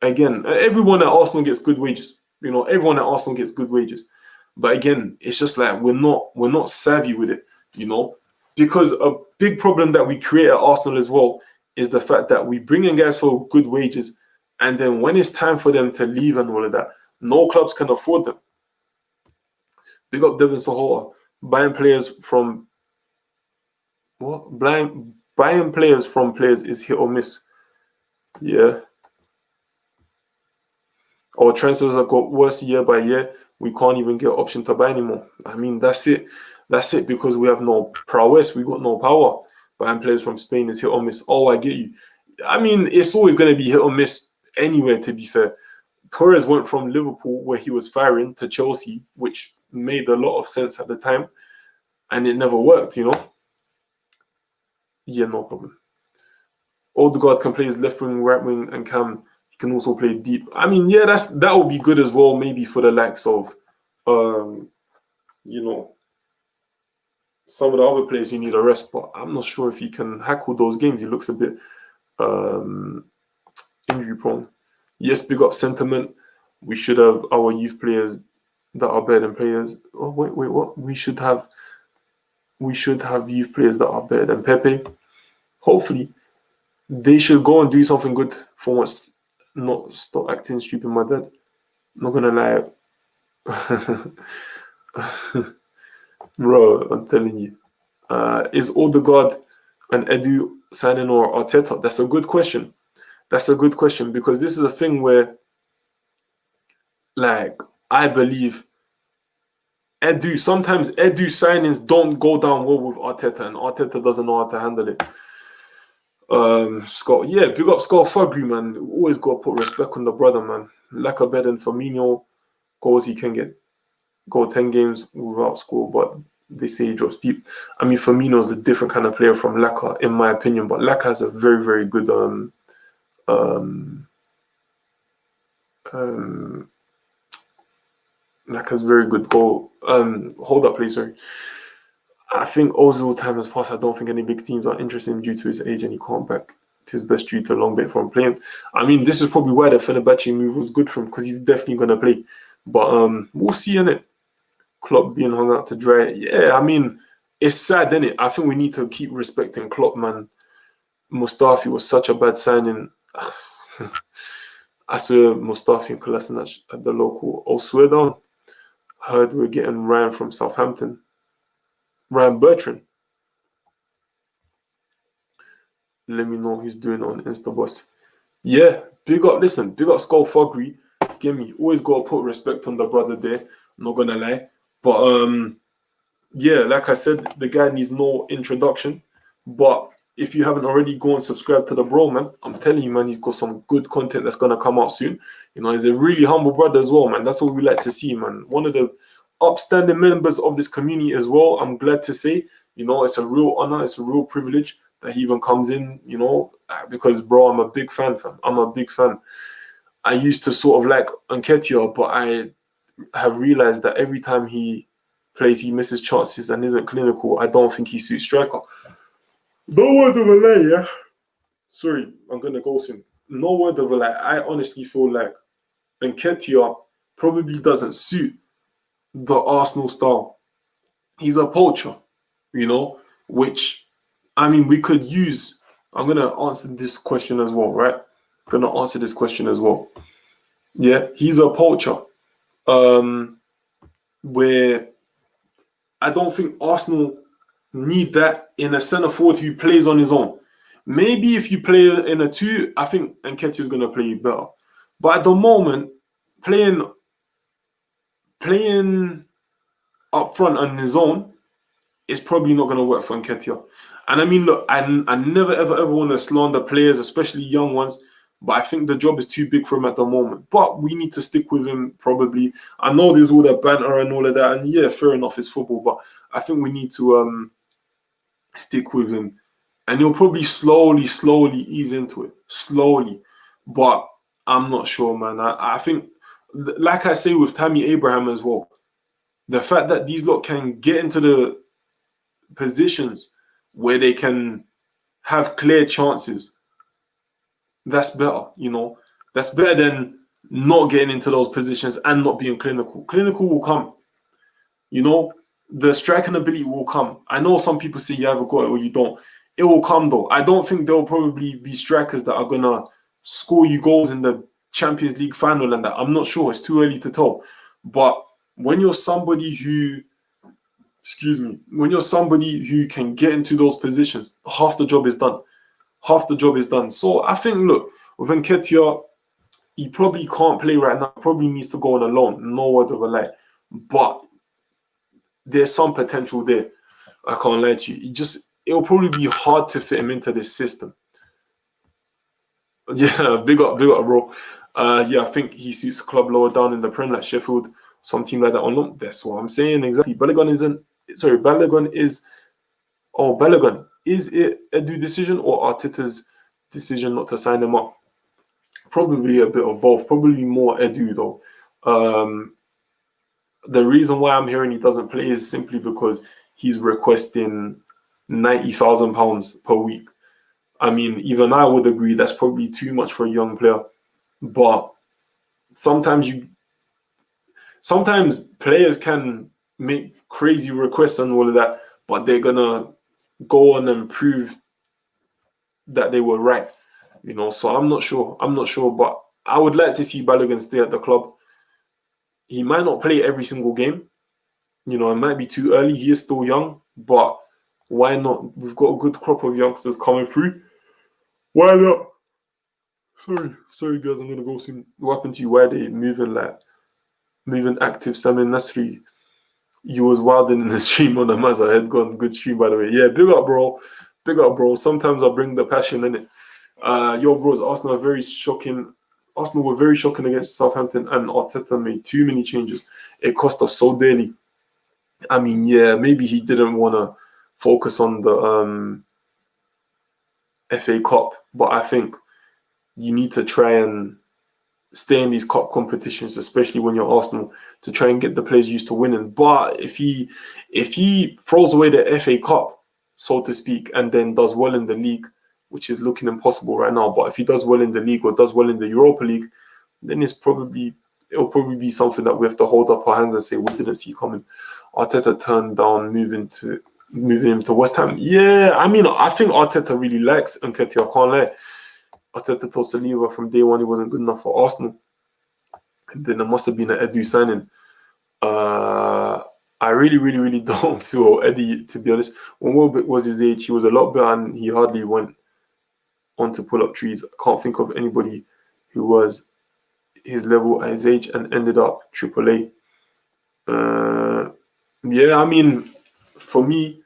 Again, everyone at Arsenal gets good wages. You know, everyone at Arsenal gets good wages. But again, it's just like we're not savvy with it, you know, because a big problem that we create at Arsenal as well is the fact that we bring in guys for good wages, and then when it's time for them to leave and all of that, no clubs can afford them. Big up Devin Sahota, buying players from buying players from players is hit or miss. Yeah. Our transfers have got worse year by year. We can't even get option to buy anymore. I mean, that's it. That's it because we have no prowess. We got no power. Buying players from Spain is hit or miss. Oh, I get you. I mean, it's always going to be hit or miss anywhere, to be fair. Torres went from Liverpool, where he was firing, to Chelsea, which made a lot of sense at the time. And it never worked, you know? Yeah, no problem. Ødegaard can play his left wing, right wing, and can also play deep. I mean, yeah, that would be good as well, maybe for the likes of, you know, some of the other players you need a rest, but I'm not sure if he can hackle those games. He looks a bit injury prone. Yes, big up sentiment. We should have our youth players that are better than players. Oh, wait, what? We should have youth players that are better than Pepe. Hopefully, they should go and do something good for once. Not stop acting stupid, my dad. Not gonna lie. Bro, I'm telling you. Is Ødegaard and Edu signing or Arteta? That's a good question. That's a good question because this is a thing where, like, I believe sometimes Edu signings don't go down well with Arteta, and Arteta doesn't know how to handle it. Scott, yeah, big up Scott Fugry, man. Always got to put respect on the brother, man. Like a better than Firmino goals he can go 10 games without score, but they say he drops deep. I mean, Firmino's a different kind of player from Laka, in my opinion, but Laka has a very, very good Laka's very good goal. Hold up, please, sorry. I think Ozil time has passed. I don't think any big teams are interested in due to his age and he can't back to his best due to a long bit from playing. I mean, this is probably why the Fenerbahçe move was good for him because he's definitely going to play. But we'll see, innit? Klopp being hung out to dry. Yeah, I mean, it's sad, innit? I think we need to keep respecting Klopp, man. Mustafi was such a bad signing. I swear, Mustafi and Kolasinac at the local. I'll swear down. Heard we're getting Ryan from Southampton. Ryan Bertrand. Let me know he's doing on Instabus. Yeah, big up, listen, big up Skull Fugry. Give me, always got to put respect on the brother there. Not gonna lie. But yeah, like I said, the guy needs no introduction. But if you haven't already, go and subscribe to the bro, man. I'm telling you, man, he's got some good content that's gonna come out soon. You know, he's a really humble brother as well, man. That's what we like to see, man. One of the upstanding members of this community as well. I'm glad to say, you know, it's a real honor, it's a real privilege that he even comes in, you know, because, bro, I'm a big fan, fam. I'm a big fan. I used to sort of like Nketiah, but I have realized that every time he plays, he misses chances and isn't clinical. I don't think he suits striker. No word of a lie, yeah. Sorry, I'm gonna go soon. No word of a lie. I honestly feel like Nketiah probably doesn't suit the Arsenal style. He's a poacher, which, I mean, we could use. I'm gonna answer this question as well, right? I'm gonna answer this question as well. Yeah, he's a poacher. Where I don't think Arsenal need that in a centre forward who plays on his own. Maybe if you play in a two, I think Nketiah is going to play better. But at the moment, playing up front on his own is probably not going to work for Nketiah. And I mean, look, I never, ever want to slander players, especially young ones. But I think the job is too big for him at the moment. But we need to stick with him, probably. I know there's all that banter and all of that. And yeah, fair enough, it's football. But I think we need to stick with him. And he'll probably slowly ease into it. Slowly. But I'm not sure, man. I think, like I say with Tammy Abraham as well, the fact that these lot can get into the positions where they can have clear chances, that's better, That's better than not getting into those positions and not being clinical. Clinical will come. The striking ability will come. I know some people say you either got it or you don't. It will come, though. I don't think there'll probably be strikers that are going to score you goals in the Champions League final and that. I'm not sure. It's too early to tell. But when you're somebody who, can get into those positions, half the job is done. So I think, look, with Nketiah, he probably can't play right now. Probably needs to go on a loan. No word of a lie. But there's some potential there. I can't lie to you. It'll probably be hard to fit him into this system. Yeah, big up, bro. I think he suits a club lower down in the Prem, like Sheffield, some team like that on loan. That's what I'm saying exactly. Balogun is it Edu decision or Arteta's decision not to sign him up? Probably a bit of both. Probably more Edu though. The reason why I'm hearing he doesn't play is simply because he's requesting £90,000 per week. I mean, even I would agree that's probably too much for a young player. But sometimes players can make crazy requests and all of that, but they're gonna go on and prove that they were right. So I'm not sure, but I would like to see Balogun stay at the club. He might not play every single game. It might be too early. He is still young, but why not? We've got a good crop of youngsters coming through. Why not? Sorry guys, I'm gonna go soon. What happened to you? Why are they moving active? Samin Nasri, you was wilding in the stream on the Mazza head gone. Good stream, by the way. Yeah, big up, bro. Sometimes I bring the passion in it. Yo, bros, Arsenal were very shocking against Southampton, and Arteta made too many changes. It cost us so dearly. I mean, yeah, maybe he didn't want to focus on the FA Cup, but I think you need to try and stay in these cup competitions, especially when you're Arsenal, to try and get the players used to winning. But if he throws away the FA Cup, so to speak, and then does well in the league, which is looking impossible right now, but if he does well in the league or does well in the Europa League, then it'll probably be something that we have to hold up our hands and say we didn't see coming. Arteta turned down moving him to West Ham. Yeah, I mean, I think Arteta really likes Nketiah. I can't lie. Arteta told Saliba from day one he wasn't good enough for Arsenal. And then there must have been an Edu signing. I really don't feel Eddie, to be honest. When Welbeck was his age, he was a lot better and he hardly went on to pull up trees. I can't think of anybody who was his level at his age and ended up AAA. Yeah, I mean, for me,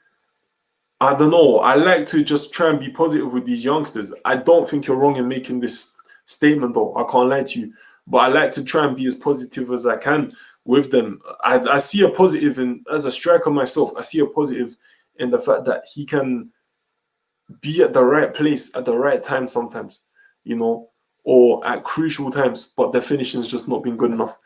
I don't know. I like to just try and be positive with these youngsters. I don't think you're wrong in making this statement, though. I can't lie to you. But I like to try and be as positive as I can with them. I see a positive as a striker myself. I see a positive in the fact that he can be at the right place at the right time sometimes, or at crucial times, but the finishing's just not been good enough.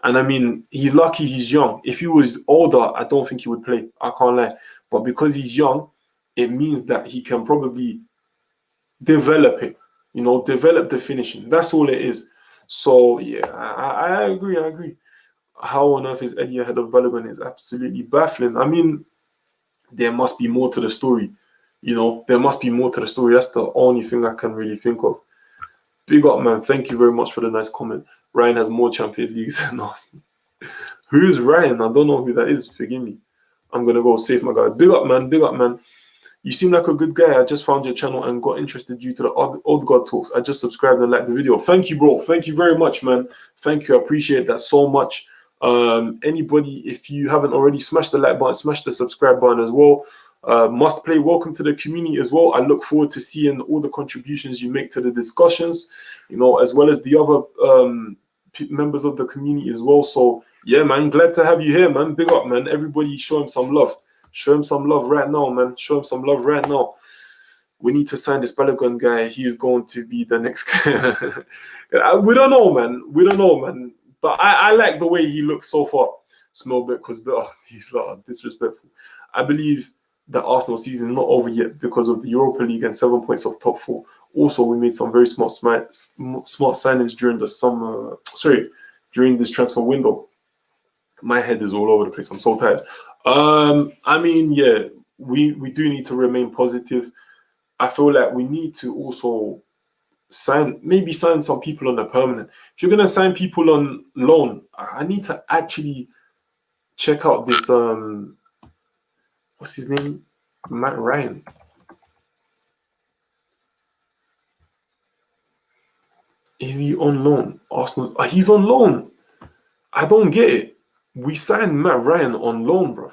And I mean, he's lucky he's young. If he was older, I don't think he would play. I can't lie. But because he's young, it means that he can probably develop it, develop the finishing. That's all it is. So, yeah, I agree. I agree. How on earth is Eddie ahead of Balogun is absolutely baffling. I mean, there must be more to the story. There must be more to the story. That's the only thing I can really think of. Big up, man. Thank you very much for the nice comment. Ryan has more Champions Leagues than Arsenal. Who is Ryan? I don't know who that is. Forgive me. I'm going to go save my guy. Big up, man. Big up, man. You seem like a good guy. I just found your channel and got interested due to the Odegaard talks. I just subscribed and liked the video. Thank you, bro. Thank you very much, man. Thank you. I appreciate that so much. Anybody, if you haven't already, smash the like button, smash the subscribe button as well. Must play, welcome to the community as well. I look forward to seeing all the contributions you make to the discussions, as well as the other members of the community as well. So yeah, man, glad to have you here, man. Big up, man. Everybody show him some love. Show him some love right now, man. Show him some love right now. We need to sign this Balogun guy. He's going to be the next guy. We don't know, man. We don't know, man. But I like the way he looks so far. Small bit because he's disrespectful. I believe the Arsenal season is not over yet because of the Europa League and 7 points of top 4. Also, we made some very smart signings during the summer. During this transfer window. My head is all over the place. I'm so tired. I mean, yeah, we do need to remain positive. I feel like we need to also maybe sign some people on a permanent. If you're gonna sign people on loan, I need to actually check out this what's his name? Matt Ryan. Is he on loan? Arsenal. He's on loan. I don't get it. We signed Matt Ryan on loan, bro.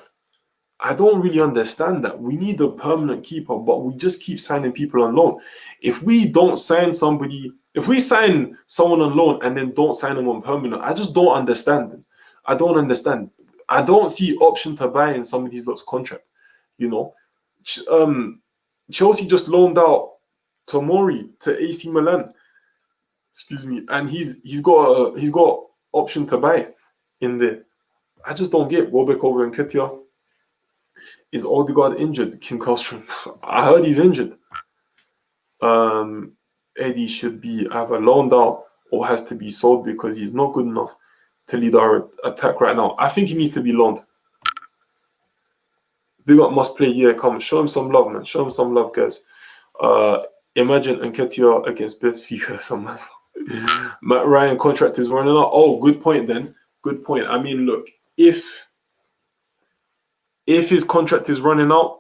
I don't really understand that. We need a permanent keeper, but we just keep signing people on loan. If we don't sign somebody, if we sign someone on loan and then don't sign them on permanent, I just don't understand. I don't understand. I don't see option to buy in some of these lots contract. Chelsea just loaned out Tomori to AC Milan. Excuse me, and he's got option to buy in there. I just don't get Welbeck over and Nketiah. Is Ødegaard injured? Kim Kallstrom. I heard he's injured. Eddie should be either loaned out or has to be sold because he's not good enough to lead our attack right now. I think he needs to be loaned. Big up must play. Yeah, come show him some love, man. Show him some love, guys. Imagine Nketiah against Benfica. Matt Ryan contract is running out. Oh, good point then. Good point. I mean, look, if his contract is running out,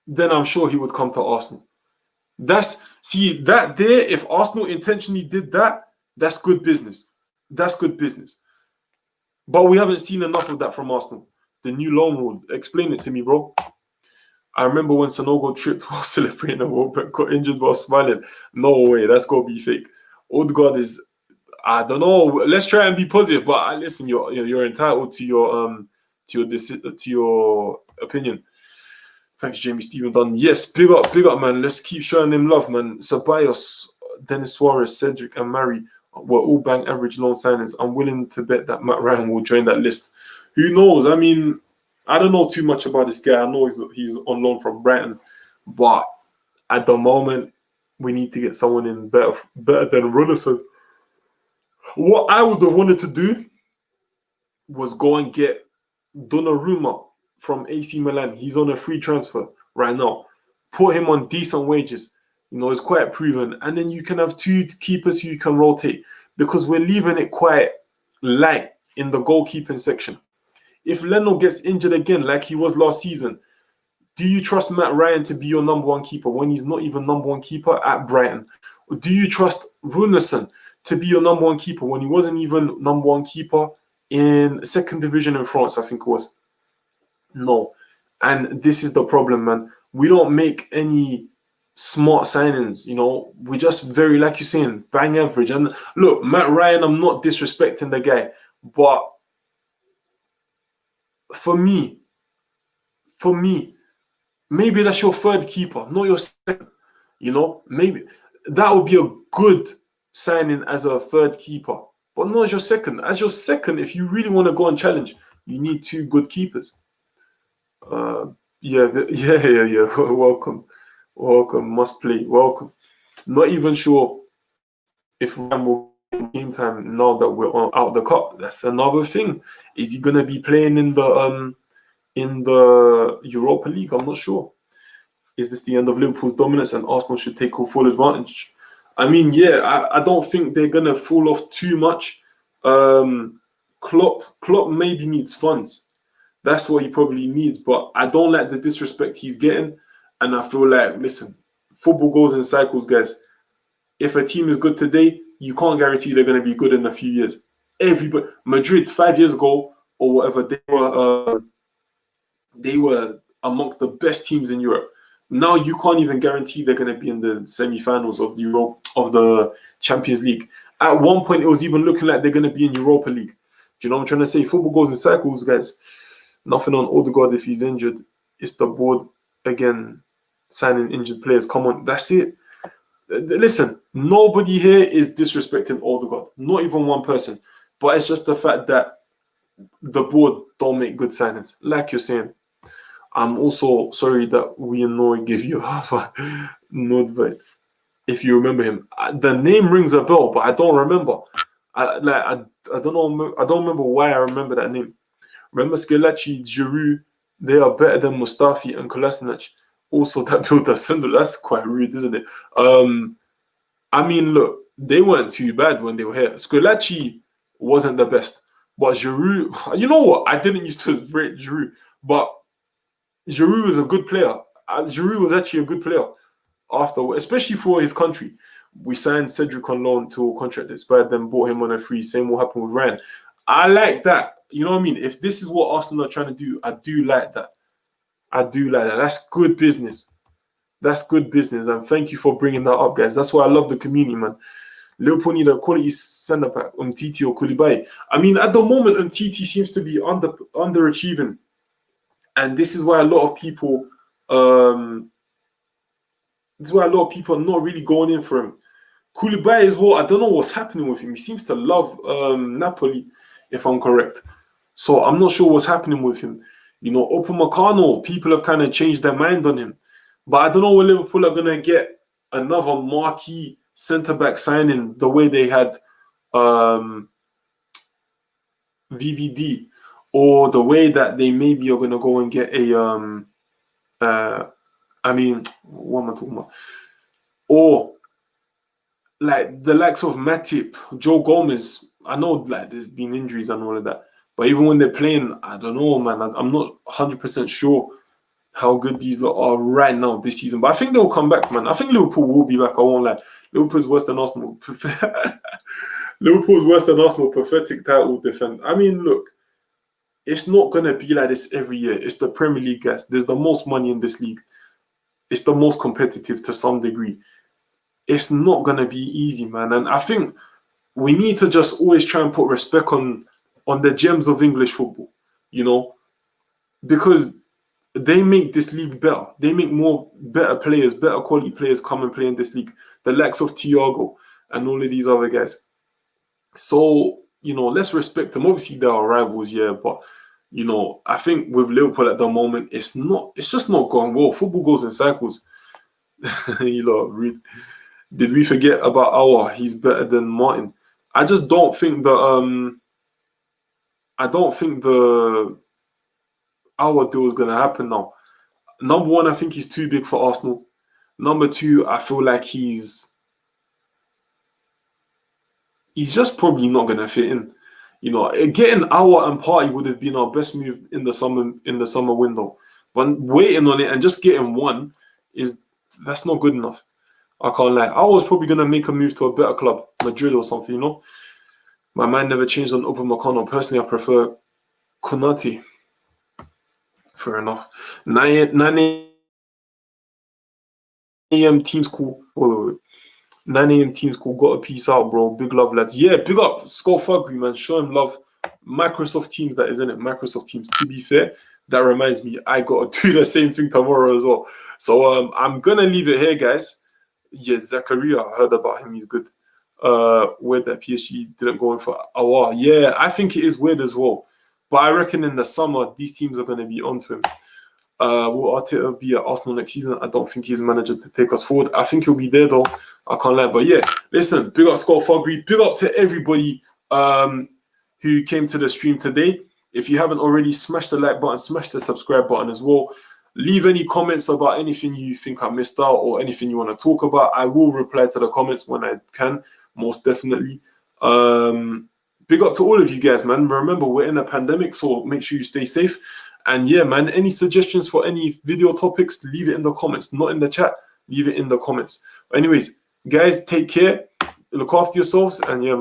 then I'm sure he would come to Arsenal. If Arsenal intentionally did that, that's good business. That's good business. But we haven't seen enough of that from Arsenal. The new loan rule. Explain it to me, bro. I remember when Sanogo tripped while celebrating and Welbeck got injured while smiling. No way, that's got to be fake. Odegaard is, I don't know. Let's try and be positive. But listen, you're entitled to your opinion. Thanks, Jamie Stephen Dunn. Yes, big up, man. Let's keep showing him love, man. Ceballos, Dennis Suarez, Cedric, and Mari were all bang average loan signings. I'm willing to bet that Matt Ryan will join that list. Who knows? I mean, I don't know too much about this guy. I know he's on loan from Brighton, but at the moment, we need to get someone in better than Runnison. What I would have wanted to do was go and get Donnarumma from AC Milan. He's on a free transfer right now. Put him on decent wages. It's quite proven. And then you can have two keepers who you can rotate because we're leaving it quite light in the goalkeeping section. If Leno gets injured again like he was last season, do you trust Matt Ryan to be your number one keeper when he's not even number one keeper at Brighton? Or do you trust Runnison to be your number one keeper when he wasn't even number one keeper in second division in France, I think it was? No. And this is the problem, man. We don't make any smart signings, we just very, like you're saying, bang average. And look, Matt Ryan, I'm not disrespecting the guy, but for me, maybe that's your third keeper, not your second. Maybe that would be a good signing as a third keeper. But no, as your second. As your second, if you really want to go and challenge, you need two good keepers. Yeah. Welcome. Must play. Welcome. Not even sure if Ryan will get game time now that we're out the cup. That's another thing. Is he gonna be playing in the Europa League? I'm not sure. Is this the end of Liverpool's dominance and Arsenal should take full advantage? I mean, yeah, I don't think they're gonna fall off too much. Klopp maybe needs funds. That's what he probably needs. But I don't like the disrespect he's getting, and I feel like, listen, football goes in cycles, guys. If a team is good today, you can't guarantee they're going to be good in a few years. Everybody, Madrid 5 years ago or whatever, they were amongst the best teams in Europe. Now you can't even guarantee they're going to be in the semi-finals of the Champions League. At one point, it was even looking like they're going to be in Europa League. Do you know what I'm trying to say? Football goes in cycles, guys. Nothing on Ødegaard if he's injured. It's the board again signing injured players. Come on, that's it. Listen, nobody here is disrespecting Ødegaard. Not even one person. But it's just the fact that the board don't make good signings. Like you're saying. I'm also sorry that we gave you half a nod, but if you remember him, the name rings a bell, but I don't remember. I don't know. I don't remember why I remember that name. Remember Skelacci, Giroud, they are better than Mustafi and Kolasinac. Also, that built a center. That's quite rude, isn't it? I mean, look, they weren't too bad when they were here. Skelacci wasn't the best. But Giroud, you know what? I didn't used to rate Giroud, but Giroud is a good player. Giroud was actually a good player after, especially for his country. We signed Cedric on loan to a contract that expired, then bought him on a free. Same will happen with Ryan. I like that. You know what I mean? If this is what Arsenal are trying to do, I do like that. That's good business. That's good business. And thank you for bringing that up, guys. That's why I love the community, man. Liverpool need a quality centre-back, Umtiti or Koulibaly. I mean, at the moment, Umtiti seems to be underachieving. And this is why a lot of people are not really going in for him. Koulibaly as well, I don't know what's happening with him. He seems to love Napoli, if I'm correct. So I'm not sure what's happening with him. You know, Upamecano, people have kind of changed their mind on him. But I don't know when Liverpool are going to get another marquee centre-back signing the way they had VVD, or the way that they maybe are going to go and get a, I mean, what am I talking about? Or like the likes of Matip, Joe Gomez. I know like there's been injuries and all of that. But even when they're playing, I don't know, man. I'm not 100% sure how good these lot are right now this season. But I think they'll come back, man. I think Liverpool will be back. I won't lie. Liverpool's worse than Arsenal. Liverpool's worse than Arsenal. Pathetic title defense. I mean, look, it's not going to be like this every year. It's the Premier League, guys. There's the most money in this league. It's the most competitive to some degree. It's not going to be easy, man. And I think we need to just always try and put respect on the gems of English football, you know, because they make this league better. They make better players, better quality players come and play in this league. The likes of Thiago and all of these other guys. So, you know, let's respect them. Obviously, they are rivals, yeah, but, you know, I think with Liverpool at the moment, it's just not going well. Football goes in cycles. You know, did we forget about he's better than Martin? I just don't think that our deal is going to happen now. Number one, I think he's too big for Arsenal. Number two, I feel like he's just probably not going to fit in. You know, getting Aouar and Partey would have been our best move in the summer window. But waiting on it and just getting one that's not good enough. I can't lie. I was probably going to make a move to a better club, Madrid or something, you know. My mind never changed on Upamecano. Personally, I prefer Konate. Fair enough. 9 a.m. Teams call. Wait. 9 a.m. Teams call. Got a peace out, bro. Big love, lads. Yeah, big up. Skullfuggery, man. Show him love. Microsoft Teams, that isn't it? Microsoft Teams. To be fair, that reminds me, I got to do the same thing tomorrow as well. So I'm going to leave it here, guys. Yeah, Zakaria, I heard about him. He's good. weird that PSG didn't go in for Aouar. Yeah, I think it is weird as well. But I reckon in the summer, these teams are going to be onto him. Will Arteta be at Arsenal next season? I don't think he's a manager to take us forward. I think he'll be there though. I can't lie. But yeah, listen, big up Scott Fuggery. Big up to everybody who came to the stream today. If you haven't already, smash the like button, smash the subscribe button as well. Leave any comments about anything you think I missed out or anything you want to talk about. I will reply to the comments when I can, most definitely. Big up to all of you guys, man. Remember, we're in a pandemic, so make sure you stay safe. And yeah, man, any suggestions for any video topics, leave it in the comments. Not in the chat, leave it in the comments. Anyways, guys, take care. Look after yourselves. And yeah, man.